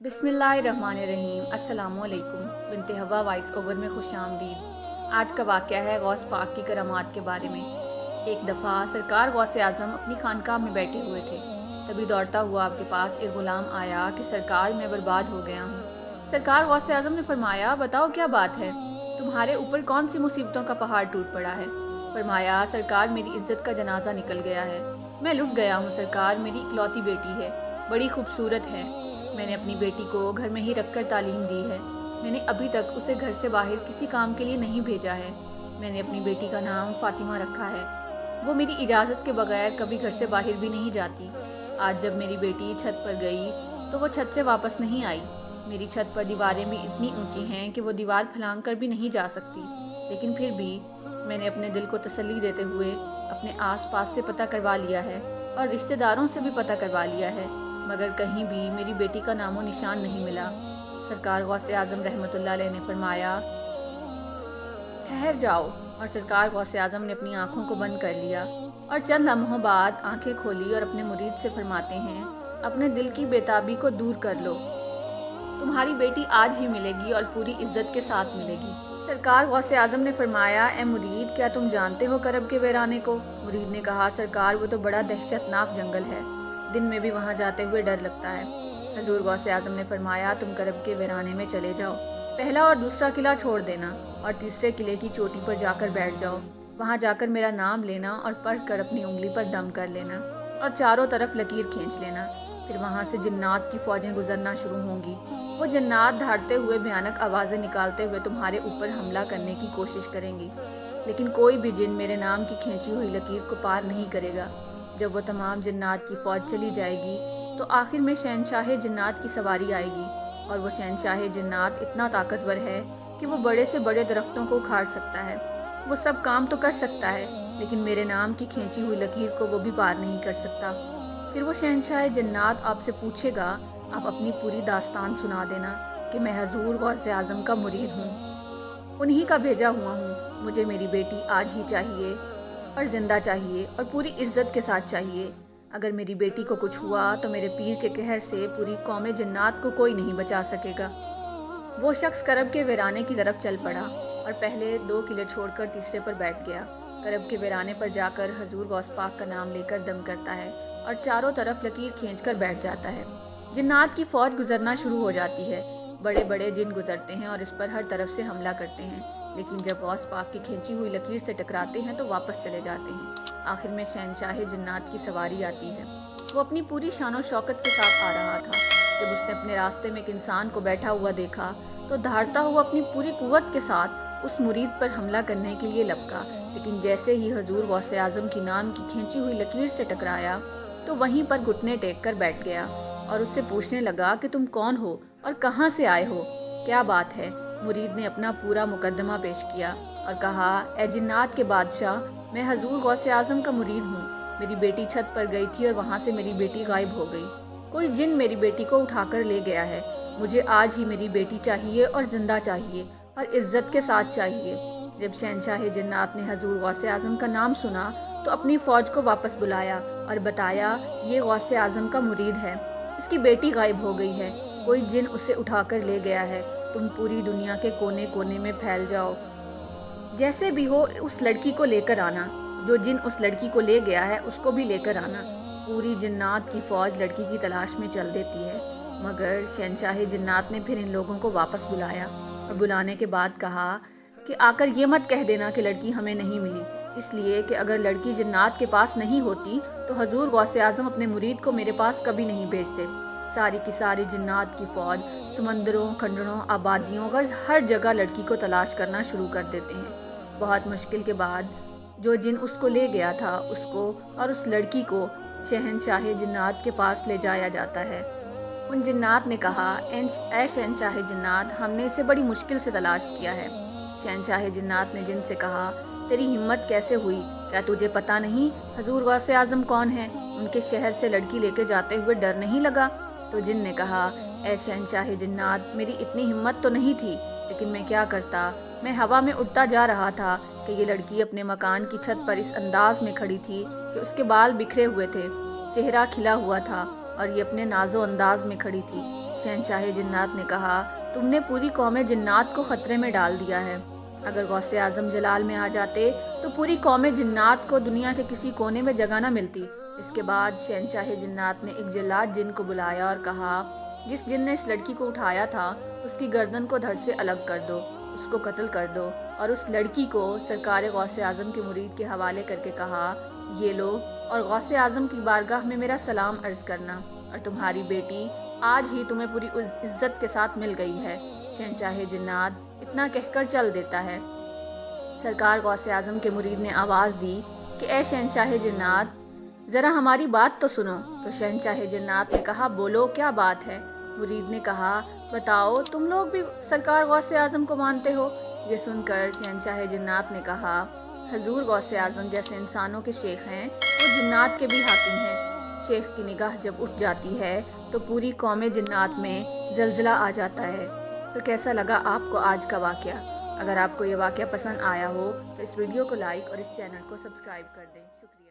बिस्मिल्लाहिर्रहमानिर्रहीम। अस्सलामु अलैकुम। बिनते हवा वॉइस ओवर में खुश आमदीद। आज का वाक़या है गौस पाक की करामात के बारे में। एक दफ़ा सरकार गौसे आज़म अपनी खानकाह में बैठे हुए थे, तभी दौड़ता हुआ आपके पास एक ग़ुलाम आया कि सरकार मैं बर्बाद हो गया हूँ। सरकार गौसे आज़म ने फरमाया, बताओ क्या बात है, तुम्हारे ऊपर कौन सी मुसीबतों का पहाड़ टूट पड़ा है। फरमाया, सरकार मेरी इज़्ज़त का जनाजा निकल गया है, मैं लुट गया हूँ सरकार। मेरी इकलौती बेटी है, बड़ी खूबसूरत है, मैंने अपनी बेटी को घर में ही रखकर तालीम दी है। मैंने अभी तक उसे घर से बाहर किसी काम के लिए नहीं भेजा है। मैंने अपनी बेटी का नाम फ़ातिमा रखा है। वो मेरी इजाज़त के बगैर कभी घर से बाहर भी नहीं जाती। आज जब मेरी बेटी छत पर गई तो वो छत से वापस नहीं आई। मेरी छत पर दीवारें भी इतनी ऊंची हैं कि वो दीवार फलांग कर भी नहीं जा सकती। लेकिन फिर भी मैंने अपने दिल को तसल्ली देते हुए अपने आस पास से पता करवा लिया है और रिश्तेदारों से भी पता करवा लिया है, मगर कहीं भी मेरी बेटी का नामो निशान नहीं मिला। सरकार गौसे आज़म रहमतुल्लाह अलैह ने फरमाया, ठहर जाओ। और सरकार गौसे आज़म ने अपनी आंखों को बंद कर लिया और चंद लम्हों बाद आंखें खोली और अपने मुरीद से फरमाते हैं, अपने दिल की बेताबी को दूर कर लो, तुम्हारी बेटी आज ही मिलेगी और पूरी इज्जत के साथ मिलेगी। सरकार गौसे आज़म ने फरमाया, ए मुरीद, क्या तुम जानते हो करब के वीराने को? मुरीद ने कहा, सरकार वो तो बड़ा दहशतनाक जंगल है, दिन में भी वहाँ जाते हुए डर लगता है। हजूर गौसे आज़म ने फरमाया, तुम करब के वीराने में चले जाओ, पहला और दूसरा किला छोड़ देना और तीसरे किले की चोटी पर जाकर बैठ जाओ। वहाँ जाकर मेरा नाम लेना और पढ़ कर अपनी उंगली पर दम कर लेना और चारों तरफ लकीर खींच लेना। फिर वहाँ से जिन्नात की फ़ौजें गुजरना शुरू होंगी। वो जिन्नात धाड़ते हुए भयानक आवाज़ें निकालते हुए तुम्हारे ऊपर हमला करने की कोशिश करेंगी, लेकिन कोई भी जिन मेरे नाम की खींची हुई लकीर को पार नहीं करेगा। जब वो तमाम जिन्नात की फ़ौज चली जाएगी तो आखिर में शहनशाह जिन्नात की सवारी आएगी, और वो शहनशाह जिन्नात इतना ताकतवर है कि वो बड़े से बड़े दरख्तों को उखाड़ सकता है। वो सब काम तो कर सकता है, लेकिन मेरे नाम की खींची हुई लकीर को वो भी पार नहीं कर सकता। फिर वो शहनशाह जिन्नात आपसे पूछेगा, आप अपनी पूरी दास्तान सुना देना कि मैं हजूर गौसे आज़म का मुरीद हूँ, उन्हीं का भेजा हुआ हूँ। मुझे मेरी बेटी आज ही चाहिए और ज़िंदा चाहिए और पूरी इज्जत के साथ चाहिए। अगर मेरी बेटी को कुछ हुआ तो मेरे पीर के कहर से पूरी कौम जिन्नात को कोई नहीं बचा सकेगा। वो शख्स करब के वीराने की तरफ चल पड़ा और पहले 2 किले छोड़कर तीसरे पर बैठ गया। करब के वीराने पर जाकर हजूर गौस पाक का नाम लेकर दम करता है और चारों तरफ लकीर खींचकर बैठ जाता है। जिन्नात की फ़ौज गुजरना शुरू हो जाती है। बड़े बड़े जिन गुजरते हैं और इस पर हर तरफ से हमला करते हैं, लेकिन जब गौस पाक की खींची हुई लकीर से टकराते हैं तो वापस चले जाते हैं। आखिर में शहनशाह जिन्नात की सवारी आती है। वो अपनी पूरी शानो शौकत के साथ आ रहा था। जब उसने अपने रास्ते में एक इंसान को बैठा हुआ देखा तो धाड़ता हुआ अपनी पूरी कुव्वत के साथ उस मुरीद पर हमला करने के लिए लपका, लेकिन जैसे ही हजूर गौसे आज़म की नाम की खींची हुई लकीर से टकराया तो वहीं पर घुटने टेक कर बैठ गया और उससे पूछने लगा कि तुम कौन हो और कहाँ से आए हो, क्या बात है। मुरीद ने अपना पूरा मुकदमा पेश किया और कहा, ए जिन्नात के बादशाह, मैं हजूर गौसे आज़म का मुरीद हूँ। मेरी बेटी छत पर गई थी और वहाँ से मेरी बेटी गायब हो गई। कोई जिन मेरी बेटी को उठाकर ले गया है। मुझे आज ही मेरी बेटी चाहिए और ज़िंदा चाहिए और इज़्ज़त के साथ चाहिए। जब शहनशाह जिन्नात ने हजूर गौसे आज़म का नाम सुना तो अपनी फ़ौज को वापस बुलाया और बताया, ये गौसे आज़म का मुरीद है, इसकी बेटी गायब हो गई है, कोई जिन उसे उठाकर ले गया है। तुम पूरी दुनिया के कोने कोने में फैल जाओ, जैसे भी हो उस लड़की को लेकर आना, जो जिन उस लड़की को ले गया है उसको भी लेकर आना। पूरी जिन्नात की फ़ौज लड़की की तलाश में चल देती है, मगर शहनशाह जिन्नात ने फिर इन लोगों को वापस बुलाया और बुलाने के बाद कहा कि आकर ये मत कह देना कि लड़की हमें नहीं मिली, इसलिए कि अगर लड़की जिन्नात के पास नहीं होती तो हजूर गौसे आज़म अपने मुरीद को मेरे पास कभी नहीं भेजते। सारी की सारी जिन्नात की फ़ौज समंदरों, खंडरों, आबादियों, गर्ज हर जगह लड़की को तलाश करना शुरू कर देते हैं। बहुत मुश्किल के बाद जो जिन उसको ले गया था उसको और उस लड़की को शहनशाह जिन्नात के पास ले जाया जाता है। उन जिन्नात ने कहा, ए शहनशाह जिन्नात, हमने इसे बड़ी मुश्किल से तलाश किया है। शहनशाह जिन्नात ने जिन से कहा, तेरी हिम्मत कैसे हुई, क्या तुझे पता नहीं हजूर गौसे आज़म कौन है? उनके शहर से लड़की लेके जाते हुए डर नहीं लगा? तो जिन ने कहा, ए शहनशाह जिन्नात, मेरी इतनी हिम्मत तो नहीं थी, लेकिन मैं क्या करता, मैं हवा में उड़ता जा रहा था कि ये लड़की अपने मकान की छत पर इस अंदाज में खड़ी थी कि उसके बाल बिखरे हुए थे, चेहरा खिला हुआ था और ये अपने नाजो अंदाज में खड़ी थी। शहंशाह जिन्नात ने कहा, तुमने पूरी कौम जिन्नात को ख़तरे में डाल दिया है। अगर गौसे आज़म जलाल में आ जाते तो पूरी कौम जिन्नात को दुनिया के किसी कोने में जगह न मिलती। इसके बाद शहंशाह जिन्नात ने एक जल्लाद जिन को बुलाया और कहा, जिस जिन ने इस लड़की को उठाया था उसकी गर्दन को धड़ से अलग कर दो, उसको कत्ल कर दो। और उस लड़की को सरकार गौसे आज़म के मुरीद के हवाले करके कहा, ये लो और गौसे आज़म की बारगाह में मेरा सलाम अर्ज़ करना, और तुम्हारी बेटी आज ही तुम्हें पूरी इज्जत के साथ मिल गई है। शहंशाह जिन्नात इतना कहकर चल देता है। सरकार गौसे आज़म के मुरीद ने आवाज़ दी कि ए शहंशाह जिन्नात, ज़रा हमारी बात तो सुनो। तो शहंशाह जिन्नात ने कहा, बोलो क्या बात है। मुरीद ने कहा, बताओ तुम लोग भी सरकार गौसे आज़म को मानते हो। ये सुनकर शहंशाह जिन्नात ने कहा, हजूर गौसे आज़म जैसे इंसानों के शेख हैं वो जिन्नात के भी हाकिम हैं। शेख की निगाह जब उठ जाती है तो पूरी कौम जिन्नात में जलजला आ जाता है। तो कैसा लगा आपको आज का वाक़या? अगर आपको ये वाक़या पसंद आया हो तो इस वीडियो को लाइक और इस चैनल को सब्सक्राइब कर दें। शुक्रिया।